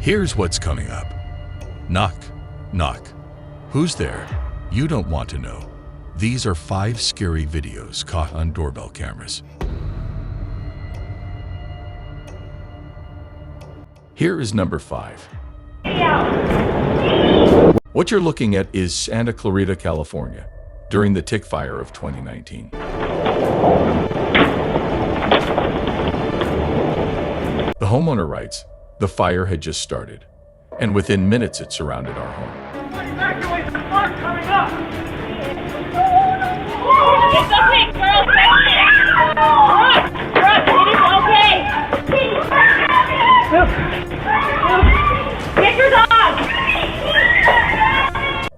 Here's what's coming up. Knock, knock. Who's there? You don't want to know. These are 5 scary videos caught on doorbell cameras. Here is number 5. What you're looking at is Santa Clarita, California, during the tick fire of 2019. The homeowner writes, the fire had just started, and within minutes it surrounded our home. Evacuate the fire coming up! It's okay, girls! Russ, it is okay! Get your dog!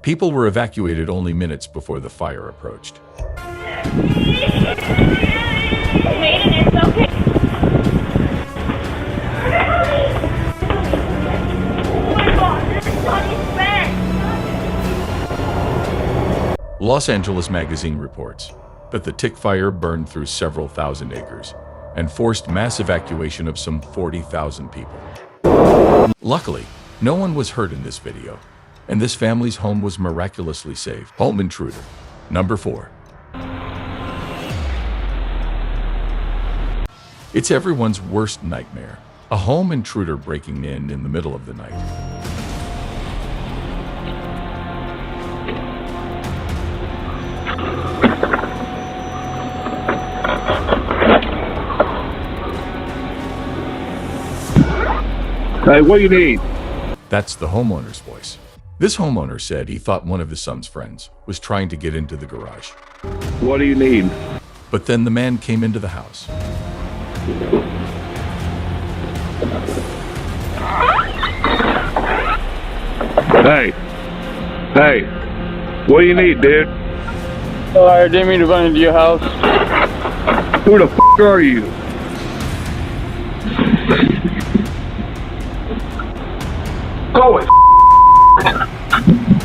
People were evacuated only minutes before the fire approached. Maiden, it's okay. Los Angeles Magazine reports that the tick fire burned through several thousand acres and forced mass evacuation of some 40,000 people. Luckily, no one was hurt in this video, and this family's home was miraculously saved. Home intruder. Number 4. It's everyone's worst nightmare. A home intruder breaking in the middle of the night. Hey, what do you need? That's the homeowner's voice. This homeowner said he thought one of his son's friends was trying to get into the garage. What do you need? But then the man came into the house. Hey, what do you need, dude? Oh, I didn't mean to run into your house. Who the f*** are you? Go it!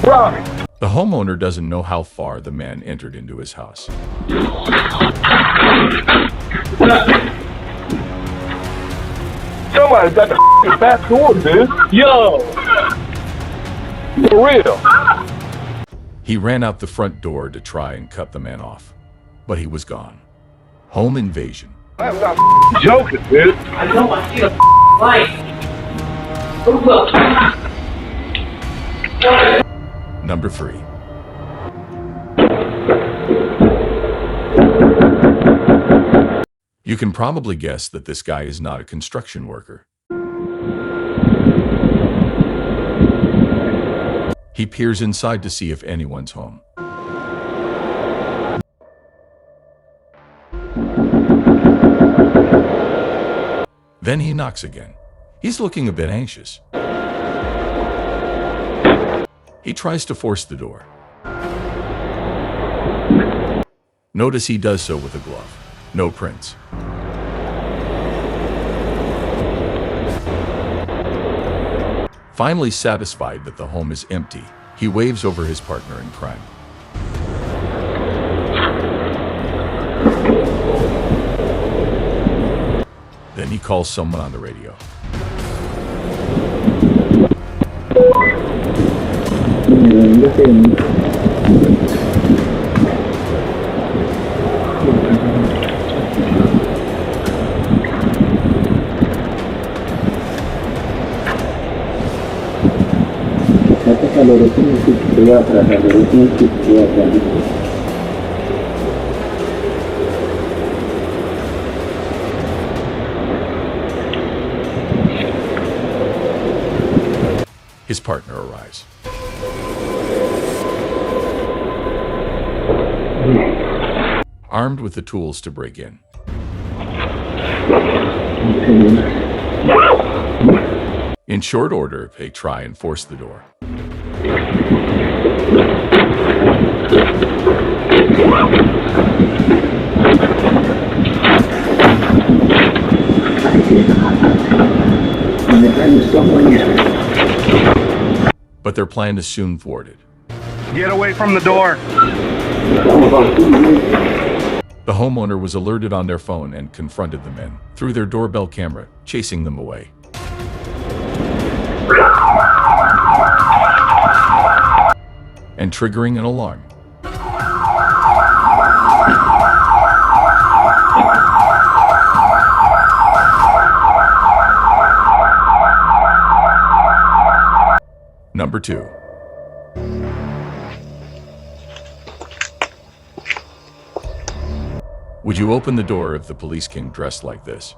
Run! The homeowner doesn't know how far the man entered into his house. Somebody's got the f***ing back door, dude. Yo! For real. He ran out the front door to try and cut the man off, but he was gone. Home invasion. I'm not joking, dude. I know, I see a light. Number 3. You can probably guess that this guy is not a construction worker. He peers inside to see if anyone's home. Then he knocks again. He's looking a bit anxious. He tries to force the door. Notice he does so with a glove. No prints. Finally satisfied that the home is empty, he waves over his partner in crime. Then he calls someone on the radio. His partner arrives. Armed with the tools to break in. In short order, they try and force the door. But their plan is soon thwarted. Get away from the door. The homeowner was alerted on their phone and confronted the men through their doorbell camera, chasing them away. and triggering an alarm. Number 2. Would you open the door if the police came dressed like this?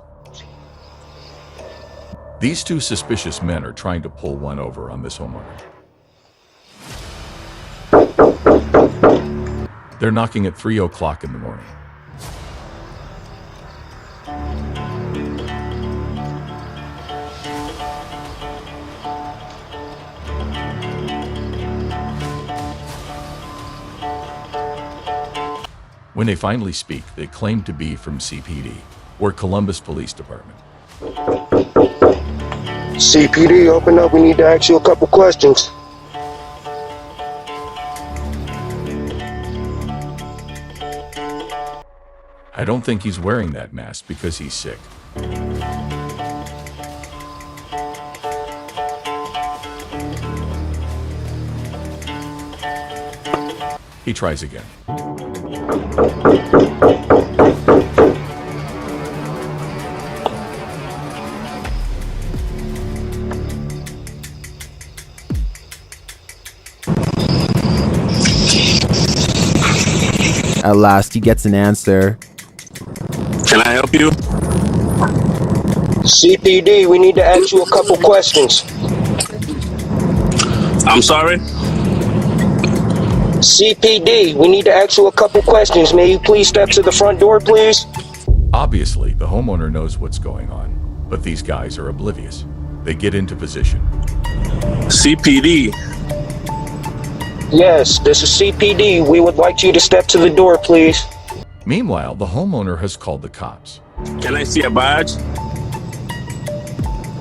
These two suspicious men are trying to pull one over on this homeowner. They're knocking at 3 o'clock in the morning. When they finally speak, they claim to be from CPD, or Columbus Police Department. CPD, open up. We need to ask you a couple questions. I don't think he's wearing that mask because he's sick. He tries again. At last, he gets an answer. Can I help you? CPD, we need to ask you a couple questions. I'm sorry? CPD, we need to ask you a couple questions. May you please step to the front door, please? Obviously, the homeowner knows what's going on, but these guys are oblivious. They get into position. CPD. Yes, this is CPD. We would like you to step to the door, please. Meanwhile, the homeowner has called the cops. Can I see a badge?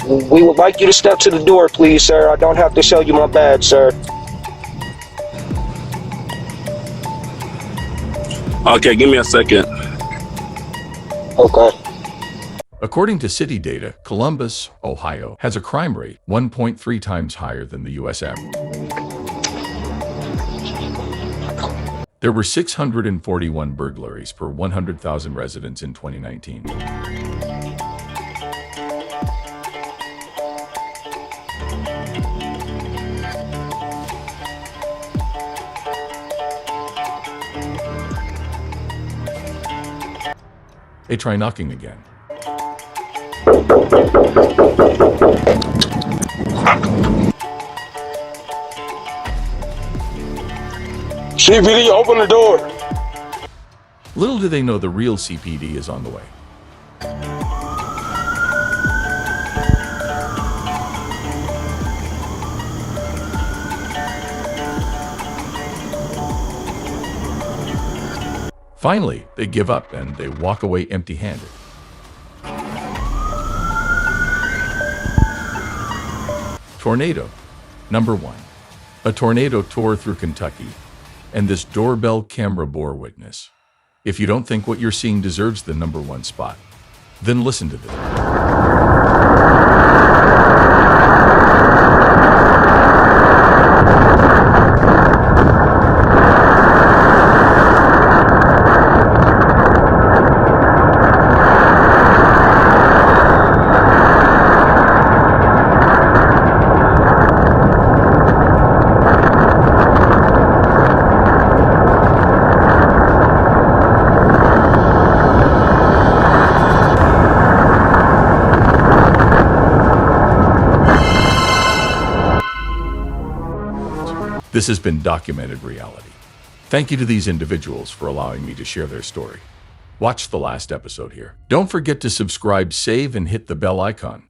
We would like you to step to the door, please, sir. I don't have to show you my badge, sir. Okay, give me a second. Okay. According to city data, Columbus, Ohio, has a crime rate 1.3 times higher than the U.S. average. There were 641 burglaries per 100,000 residents in 2019. They try knocking again. CPD, open the door. Little do they know the real CPD is on the way. Finally, they give up and they walk away empty-handed. Tornado. Number 1. A tornado tore through Kentucky, and this doorbell camera bore witness. If you don't think what you're seeing deserves the number 1 spot, then listen to this. This has been documented reality. Thank you to these individuals for allowing me to share their story. Watch the last episode here. Don't forget to subscribe, save, and hit the bell icon.